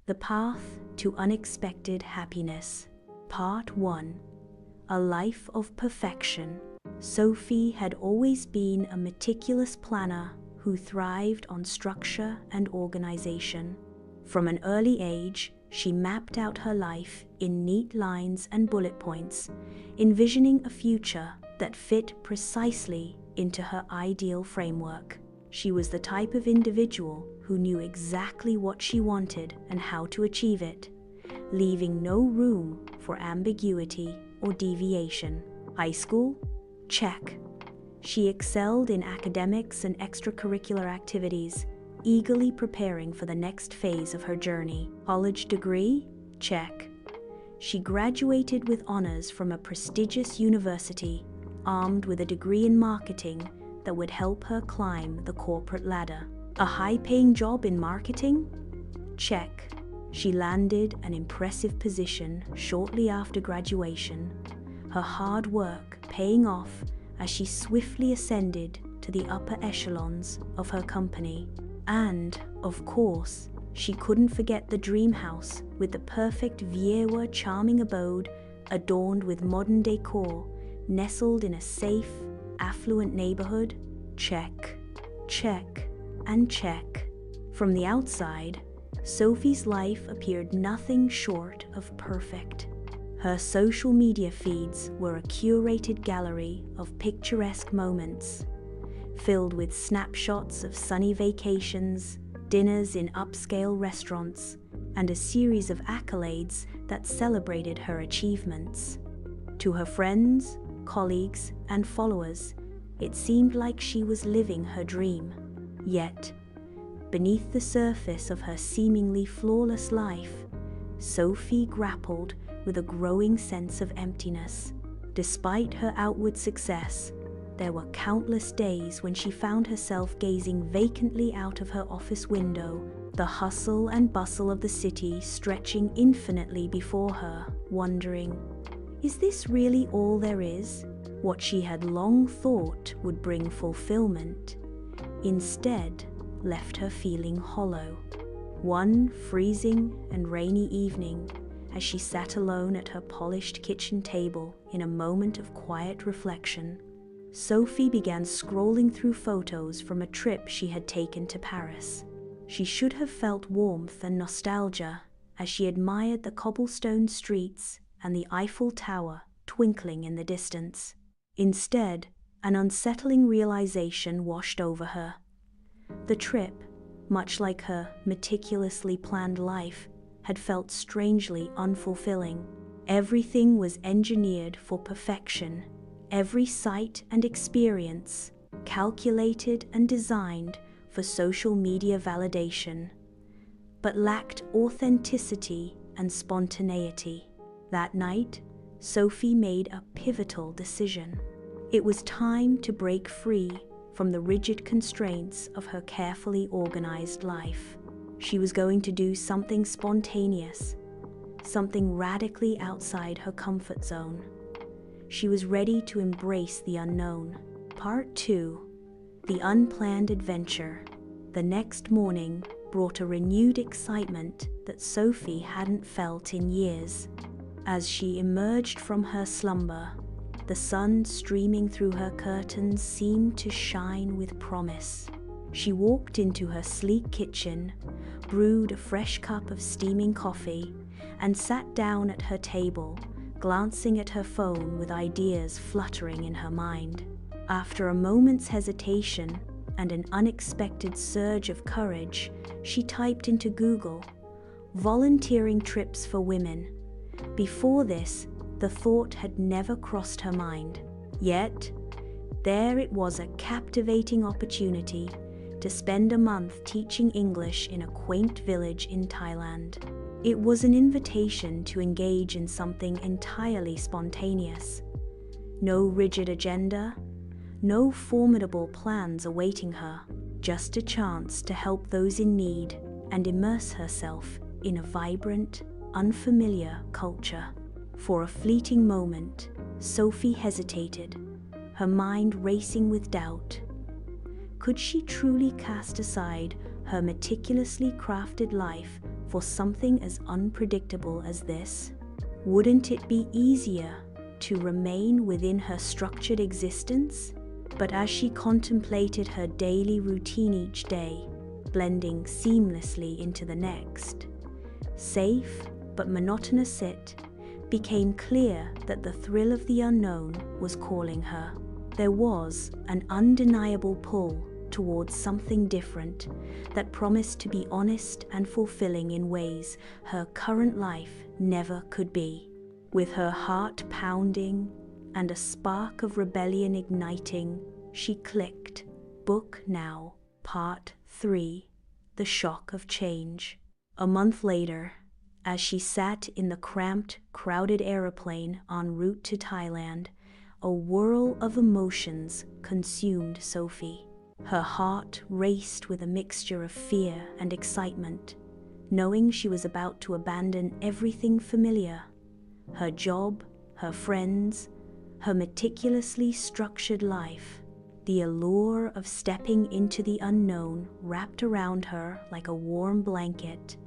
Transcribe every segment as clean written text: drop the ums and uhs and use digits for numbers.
The Path to Unexpected Happiness. Part 1. A Life of Perfection. Sophie had always been a meticulous planner who thrived on structure and organization. From an early age, she mapped out her life in neat lines and bullet points, envisioning a future that fit precisely into her ideal framework. She was the type of individual who knew exactly what she wanted and how to achieve it, leaving no room for ambiguity or deviation. High school? Check. She excelled in academics and extracurricular activities, eagerly preparing for the next phase of her journey. College degree? Check. She graduated with honors from a prestigious university, armed with a degree in marketing that would help her climb the corporate ladder. A high-paying job in marketing? Check. She landed an impressive position shortly after graduation, her hard work paying off as she swiftly ascended to the upper echelons of her company. And, of course, she couldn't forget the dream house with the perfect viewer charming abode adorned with modern decor, nestled in a safe, affluent neighborhood. Check, check, and check. From the outside, Sophie's life appeared nothing short of perfect. Her social media feeds were a curated gallery of picturesque moments, filled with snapshots of sunny vacations, dinners in upscale restaurants, and a series of accolades that celebrated her achievements. To her friends, colleagues, and followers, it seemed like she was living her dream. Yet, beneath the surface of her seemingly flawless life, Sophie grappled with a growing sense of emptiness. Despite her outward success, there were countless days when she found herself gazing vacantly out of her office window, the hustle and bustle of the city stretching infinitely before her, wondering, is this really all there is? What she had long thought would bring fulfillment, instead left her feeling hollow. One freezing and rainy evening, as she sat alone at her polished kitchen table in a moment of quiet reflection, Sophie began scrolling through photos from a trip she had taken to Paris. She should have felt warmth and nostalgia as she admired the cobblestone streets and the Eiffel Tower twinkling in the distance. Instead, an unsettling realization washed over her. The trip, much like her meticulously planned life, had felt strangely unfulfilling. Everything was engineered for perfection, every sight and experience calculated and designed for social media validation, but lacked authenticity and spontaneity. That night, Sophie made a pivotal decision. It was time to break free from the rigid constraints of her carefully organized life. She was going to do something spontaneous, something radically outside her comfort zone. She was ready to embrace the unknown. Part 2. The Unplanned Adventure. The next morning brought a renewed excitement that Sophie hadn't felt in years. As she emerged from her slumber, the sun streaming through her curtains seemed to shine with promise. She walked into her sleek kitchen, brewed a fresh cup of steaming coffee, and sat down at her table, glancing at her phone with ideas fluttering in her mind. After a moment's hesitation and an unexpected surge of courage, she typed into Google, "volunteering trips for women." Before this, the thought had never crossed her mind. Yet, there it was, a captivating opportunity to spend a month teaching English in a quaint village in Thailand. It was an invitation to engage in something entirely spontaneous. No rigid agenda, no formidable plans awaiting her, just a chance to help those in need and immerse herself in a vibrant, unfamiliar culture. For a fleeting moment, Sophie hesitated, her mind racing with doubt. Could she truly cast aside her meticulously crafted life for something as unpredictable as this? Wouldn't it be easier to remain within her structured existence? But as she contemplated her daily routine each day, blending seamlessly into the next, safe but monotonous, it became clear that the thrill of the unknown was calling her. There was an undeniable pull towards something different that promised to be honest and fulfilling in ways her current life never could be. With her heart pounding and a spark of rebellion igniting, she clicked Book Now, Part 3, The Shock of Change. A month later, as she sat in the cramped, crowded aeroplane en route to Thailand, a whirl of emotions consumed Sophie. Her heart raced with a mixture of fear and excitement, knowing she was about to abandon everything familiar: her job, her friends, her meticulously structured life. The allure of stepping into the unknown wrapped around her like a warm blanket,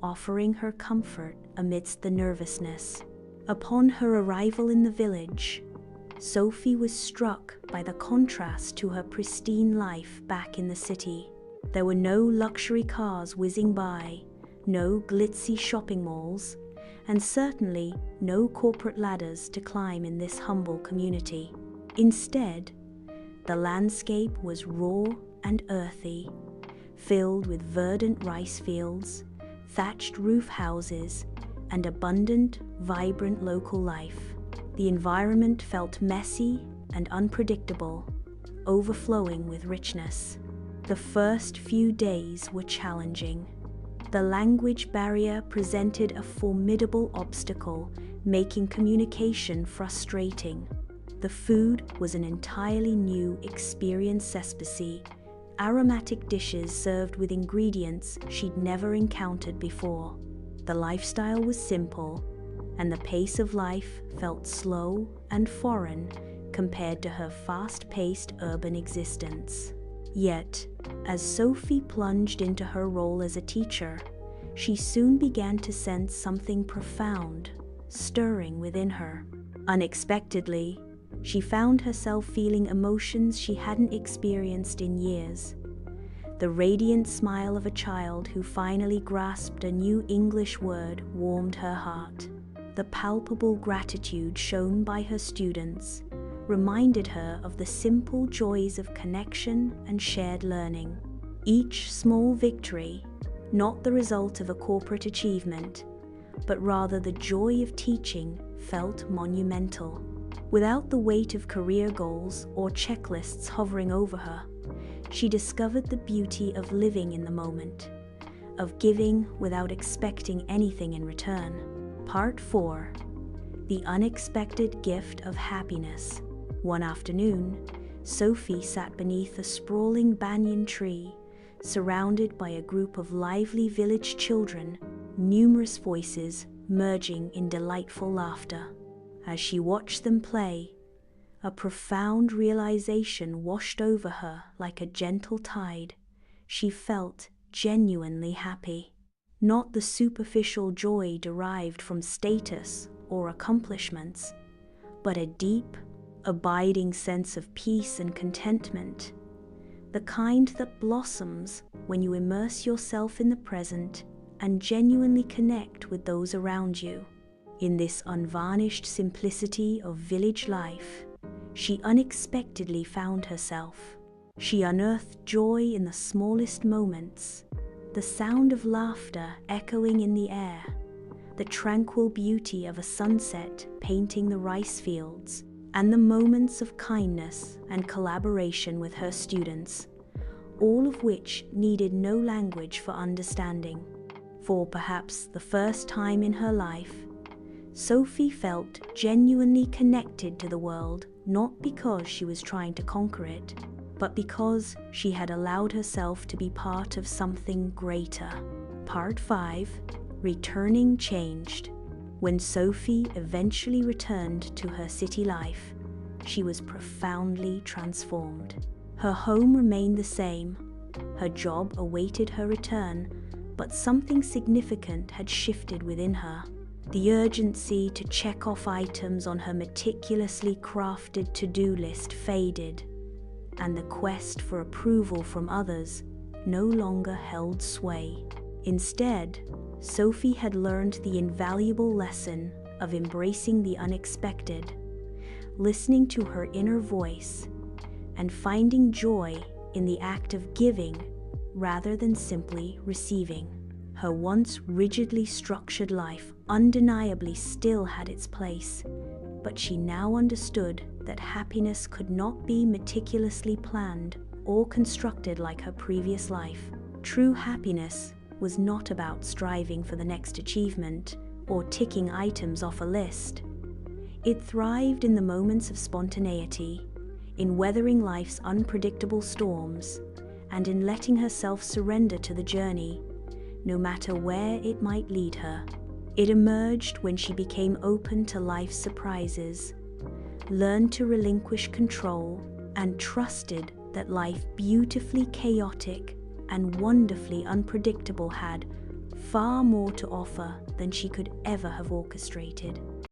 offering her comfort amidst the nervousness. Upon her arrival in the village, Sophie was struck by the contrast to her pristine life back in the city. There were no luxury cars whizzing by, no glitzy shopping malls, and certainly no corporate ladders to climb in this humble community. Instead, the landscape was raw and earthy, filled with verdant rice fields, thatched roof houses, and abundant, vibrant local life. The environment felt messy and unpredictable, overflowing with richness. The first few days were challenging. The language barrier presented a formidable obstacle, making communication frustrating. The food was an entirely new experience: sespecy, aromatic dishes served with ingredients she'd never encountered before. The lifestyle was simple, and the pace of life felt slow and foreign compared to her fast-paced urban existence. Yet, as Sophie plunged into her role as a teacher, she soon began to sense something profound stirring within her. Unexpectedly, she found herself feeling emotions she hadn't experienced in years. The radiant smile of a child who finally grasped a new English word warmed her heart. The palpable gratitude shown by her students reminded her of the simple joys of connection and shared learning. Each small victory, not the result of a corporate achievement, but rather the joy of teaching, felt monumental. Without the weight of career goals or checklists hovering over her, she discovered the beauty of living in the moment, of giving without expecting anything in return. Part 4. The Unexpected Gift of Happiness. One afternoon, Sophie sat beneath a sprawling banyan tree, surrounded by a group of lively village children, numerous voices merging in delightful laughter. As she watched them play, a profound realization washed over her like a gentle tide. She felt genuinely happy. Not the superficial joy derived from status or accomplishments, but a deep, abiding sense of peace and contentment, the kind that blossoms when you immerse yourself in the present and genuinely connect with those around you. In this unvarnished simplicity of village life, she unexpectedly found herself. She unearthed joy in the smallest moments, the sound of laughter echoing in the air, the tranquil beauty of a sunset painting the rice fields, and the moments of kindness and collaboration with her students, all of which needed no language for understanding. For perhaps the first time in her life, Sophie felt genuinely connected to the world, not because she was trying to conquer it, but because she had allowed herself to be part of something greater. Part 5. Returning Changed. When Sophie eventually returned to her city life, she was profoundly transformed. Her home remained the same, her job awaited her return, But something significant had shifted within her. The urgency to check off items on her meticulously crafted to-do list faded, and the quest for approval from others no longer held sway. Instead, Sophie had learned the invaluable lesson of embracing the unexpected, listening to her inner voice, and finding joy in the act of giving rather than simply receiving. Her once rigidly structured life undeniably still had its place, but she now understood that happiness could not be meticulously planned or constructed like her previous life. True happiness was not about striving for the next achievement or ticking items off a list. It thrived in the moments of spontaneity, in weathering life's unpredictable storms, and in letting herself surrender to the journey, no matter where it might lead her. It emerged when she became open to life's surprises, learned to relinquish control, and trusted that life, beautifully chaotic and wonderfully unpredictable, had far more to offer than she could ever have orchestrated.